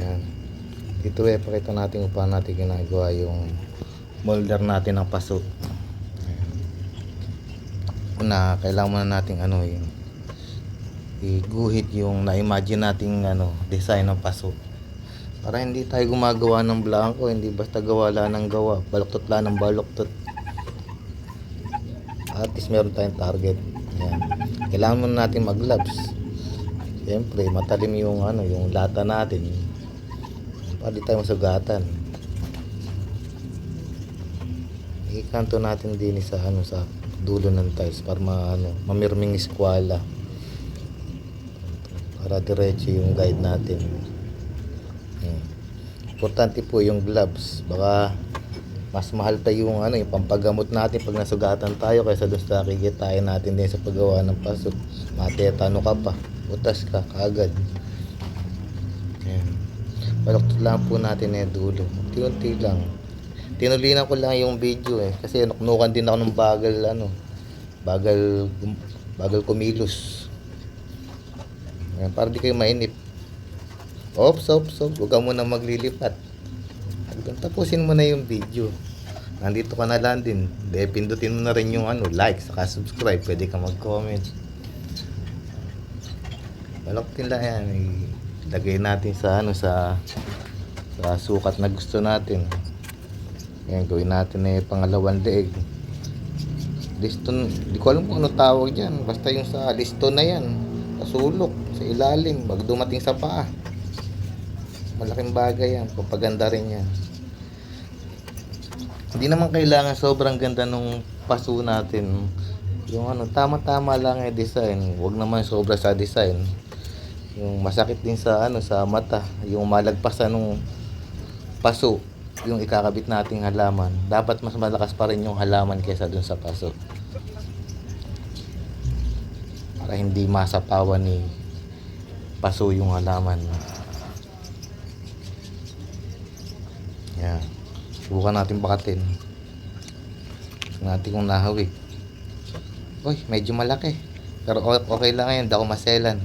Yan. Dito pakita natin kung paano natin ginagawa yung molder natin ng paso. Una, kailangan muna natin yung iguhit yung na-imagine nating design ng paso. Para hindi tayo gumagawa ng blanco, hindi basta gawa lang ng gawa, baluktot lang ng baluktot. At least meron tayong target. Yan. Kailangan muna natin mag-gloves. Siyempre, matalim yung yung lata natin. Para di tayo masugatan. Ikanto natin din sa sa dulo ng tiles para mamirming eskwala. Para diretso yung guide natin. Importante po yung gloves. Baka mas mahal pa yung yung pampagamot natin pag nasugatan tayo kaysa doon sa kikitain natin din sa paggawa ng paso. Matetano ka pa, utas ka kaagad. Ayan. Baluktot lang po natin dulo. Unti-unti lang. Tinulinan ko lang yung video kasi nuknukan din ako ng bagal kumilos. Ayan, para di kayo mainip. Ops. Huwag ka muna maglilipat. Tapusin mo na yung video. Nandito ka na lang din. Pindutin mo na rin yung like, saka subscribe. Pwede ka mag-comment. Baluktin lang yan. Ilagay natin sa sa sukat na gusto natin. Ayan, gawin natin pangalawang leeg. Liston, di ko alam kung ano tawag dyan. Basta yung sa liston na yan. Pasulok, sa ilalim, bago dumating sa paa. Malaking bagay yan, papaganda rin yan. Hindi naman kailangan sobrang ganda nung paso natin. Yung tama-tama lang design. Huwag naman sobra sa design. Yung masakit din sa sa mata, yung malagpasan nung paso, yung ikakabit nating halaman. Dapat mas malakas pa rin yung halaman kaysa dun sa paso. Para hindi masapawan ni paso yung halaman. Yan. Subukan natin bakatin. Tingnan natin kung nahawig. Uy, medyo malaki. Pero okay lang yan, hindi ako maselan.